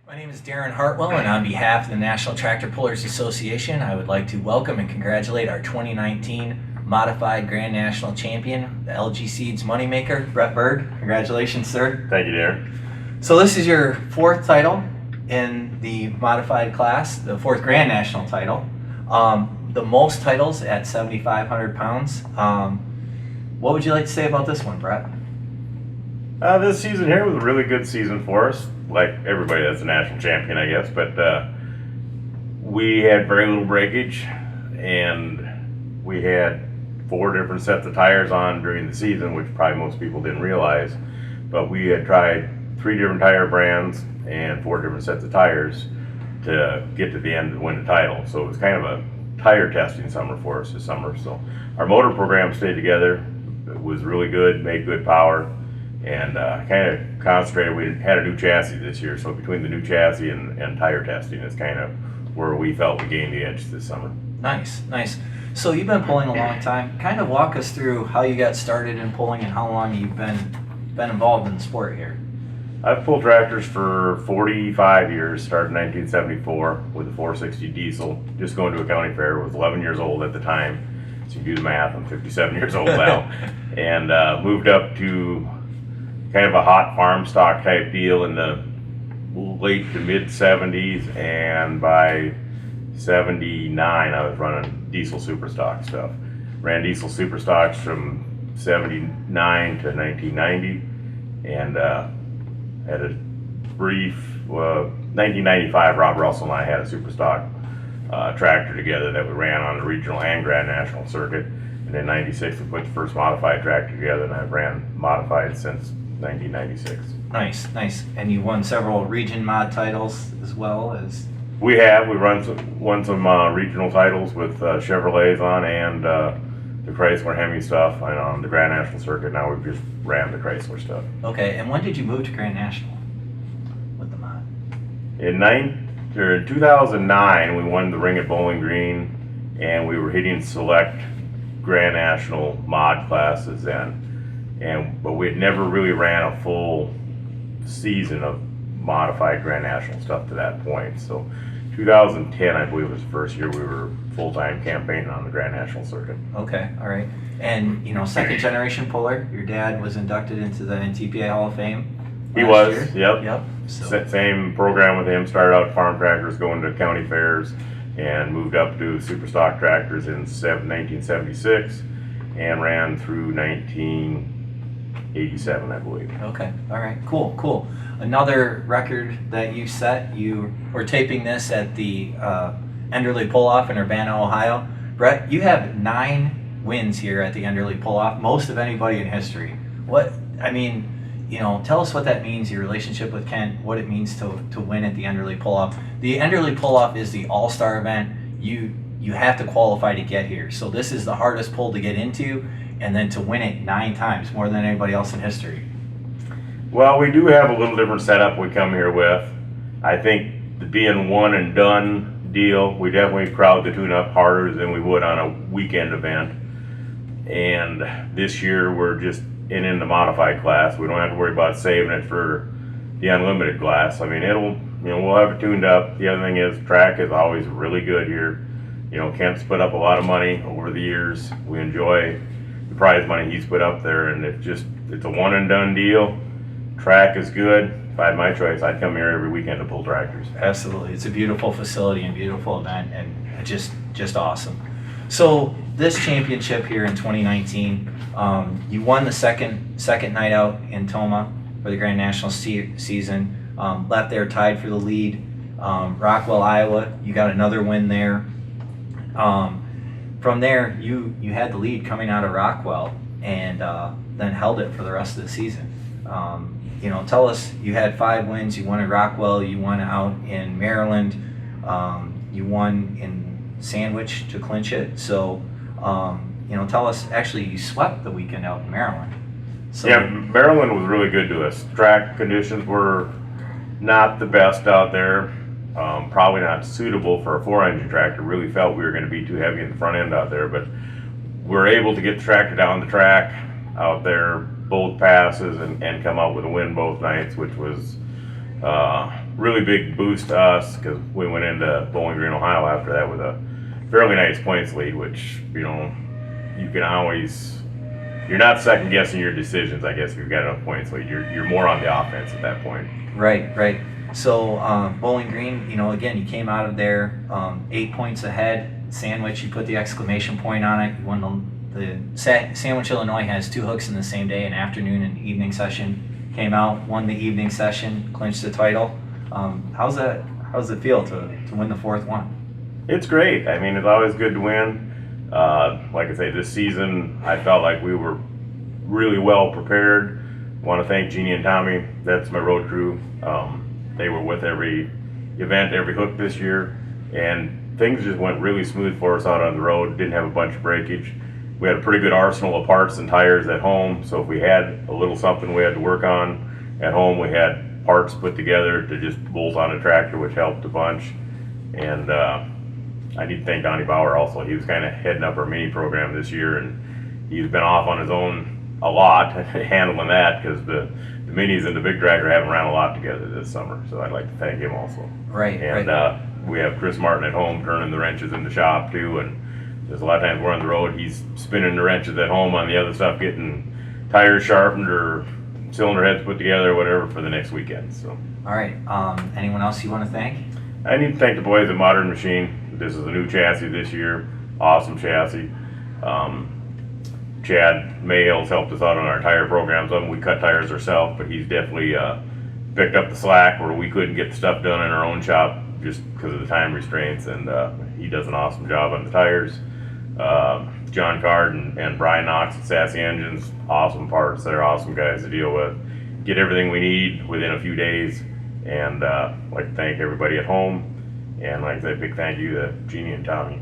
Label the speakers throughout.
Speaker 1: My name is Darren Hartwell, and on behalf of the National Tractor Pullers Association, I would like to welcome and congratulate our 2019 Modified Grand National Champion, the LG Seeds Moneymaker, Bret Berg. Congratulations, sir.
Speaker 2: Thank you, Darren.
Speaker 1: So this is your fourth title in the modified class, the fourth Grand National title. The most titles at 7,500 pounds. What would you like to say about this one, Bret?
Speaker 2: This season here was a really good season for us, like everybody that's a national champion, I guess. But we had very little breakage, and we had 4 different sets of tires on during the season, which probably most people didn't realize. But we had tried 3 different tire brands and 4 different sets of tires to get to the end and win the title. So it was kind of a tire testing summer for us this summer. So our motor program stayed together. It was really good, made good power, and kind of concentrated. We had a new chassis this year, so between the new chassis and tire testing is kind of where we felt we gained the edge this summer.
Speaker 1: Nice, nice. So you've been pulling a long time. Kind of walk us through how you got started in pulling and how long you've been involved in the sport here.
Speaker 2: I've pulled tractors for 45 years, started in 1974 with a 460 diesel, just going to a county fair. I was 11 years old at the time, so you do the math, I'm 57 years old now. And moved up to kind of a hot farm stock type deal in the late to mid 70s, and by 79 I was running diesel super stock stuff. Ran diesel super stocks from 79 to 1990, and had a brief 1995 Rob Russell and I had a super stock tractor together that we ran on the regional and grand national circuit, and in 96 we put the first modified tractor together, and I've ran modified since 1996.
Speaker 1: Nice, nice. And you won several region mod titles as well as...
Speaker 2: We won some regional titles with Chevrolets on, and the Chrysler Hemi stuff, and on the Grand National circuit. Now we've just ran the Chrysler stuff.
Speaker 1: Okay, and when did you move to Grand National with the mod?
Speaker 2: In 2009, we won the Ring at Bowling Green, and we were hitting select Grand National mod classes then. But we had never really ran a full season of modified Grand National stuff to that point. So 2010, I believe, was the first year we were full-time campaigning on the Grand National circuit.
Speaker 1: Okay, all right. And, you know, second generation puller, your dad was inducted into the NTPA Hall of Fame.
Speaker 2: He was, yep.
Speaker 1: Yep. So.
Speaker 2: Same program with him, started out farm tractors, going to county fairs, and moved up to super stock tractors in 1976, and ran through 1987, I believe.
Speaker 1: Okay, all right, cool, cool. Another record that you set, you were taping this at the Enderle Pull-Off in Urbana, Ohio. Bret, you have 9 wins here at the Enderle Pull-Off, most of anybody in history. Tell us what that means, your relationship with Kent, what it means to win at the Enderle Pull-Off. The Enderle Pull-Off is the all-star event. You have to qualify to get here. So this is the hardest pull to get into, and then to win it 9 times, more than anybody else in history.
Speaker 2: Well, we do have a little different setup we come here with. I think the being one and done deal, we definitely crowd the tune-up harder than we would on a weekend event. And this year we're just in the modified class. We don't have to worry about saving it for the unlimited class. I mean, we'll have it tuned up. The other thing is, track is always really good here. You know, Kent's put up a lot of money over the years. We enjoy the prize money he's put up there, and it's a one and done deal. Track is good. If I had my choice, I'd come here every weekend to pull tractors.
Speaker 1: Absolutely. It's a beautiful facility and beautiful event, and just awesome. So this championship here in 2019, you won the second night out in Tomah for the Grand National season. Left there tied for the lead. Rockwell, Iowa, you got another win there. From there, you had the lead coming out of Rockwell, and then held it for the rest of the season. Tell us, you had 5 wins. You won at Rockwell, you won out in Maryland, you won in Sandwich to clinch it. So, tell us, actually you swept the weekend out in Maryland. So,
Speaker 2: yeah, Maryland was really good to us. Track conditions were not the best out there. Probably not suitable for a 4-engine tractor. Really felt we were going to be too heavy in the front end out there, but we were able to get the tractor down the track out there, both passes, and come out with a win both nights, which was really big boost to us because we went into Bowling Green, Ohio after that with a fairly nice points lead, which, you know, you can always, you're not second guessing your decisions, I guess, if you've got enough points lead. You're more on the offense at that point.
Speaker 1: Right, right. So Bowling Green, you know, again, you came out of there 8 points ahead. Sandwich, you put the exclamation point on it. You won the Sandwich, Illinois has 2 hooks in the same day, an afternoon and evening session. Came out, won the evening session, clinched the title. How's it feel to win the 4th one?
Speaker 2: It's great. I mean, it's always good to win. Like I say, this season I felt like we were really well prepared. Want to thank Jeannie and Tommy. That's my road crew. They were with every event, every hook this year, and things just went really smooth for us out on the road. Didn't have a bunch of breakage. We had a pretty good arsenal of parts and tires at home, so if we had a little something we had to work on at home, we had parts put together to just bolt on a tractor, which helped a bunch. And I need to thank Donnie Bauer also. He was kind of heading up our mini program this year, and he's been off on his own a lot handling that because the minis and the big dragger haven't ran a lot together this summer. So I'd like to thank him also.
Speaker 1: Right.
Speaker 2: And
Speaker 1: right.
Speaker 2: We have Chris Martin at home turning the wrenches in the shop too. And there's a lot of times we're on the road, he's spinning the wrenches at home on the other stuff, getting tires sharpened or cylinder heads put together or whatever for the next weekend. So.
Speaker 1: All right. Anyone else you want to thank?
Speaker 2: I need to thank the boys at Modern Machine. This is a new chassis this year. Awesome chassis. Chad Mayhill's helped us out on our tire programs. We cut tires ourselves, but he's definitely picked up the slack where we couldn't get the stuff done in our own shop just because of the time restraints, and he does an awesome job on the tires. John Card and Brian Knox at Sassy Engines, awesome parts. They're awesome guys to deal with. Get everything we need within a few days, and I'd like to thank everybody at home, and like I said, big thank you to Jeannie and Tommy.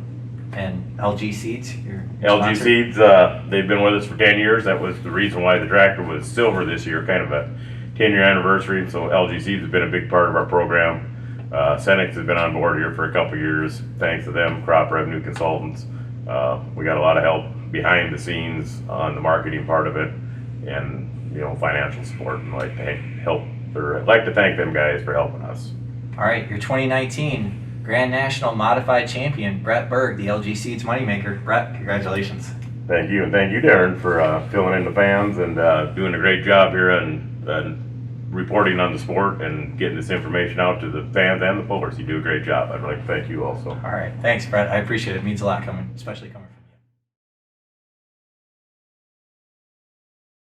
Speaker 1: And LG Seeds, your
Speaker 2: LG
Speaker 1: sponsor?
Speaker 2: Seeds, they've been with us for 10 years. That was the reason why the tractor was silver this year, kind of a 10-year anniversary. So LG Seeds has been a big part of our program. Senex has been on board here for a couple years. Thanks to them, Crop Revenue Consultants. We got a lot of help behind the scenes on the marketing part of it, and financial support. And I'd like to thank them guys for helping us.
Speaker 1: All right, your 2019 Grand National Modified Champion, Bret Berg, the LG Seeds moneymaker. Bret, congratulations.
Speaker 2: Thank you, and thank you, Darren, for filling in the fans and doing a great job here and reporting on the sport and getting this information out to the fans and the pullers. You do a great job. I'd like to thank you also.
Speaker 1: All right, thanks, Bret. I appreciate it. It means a lot especially coming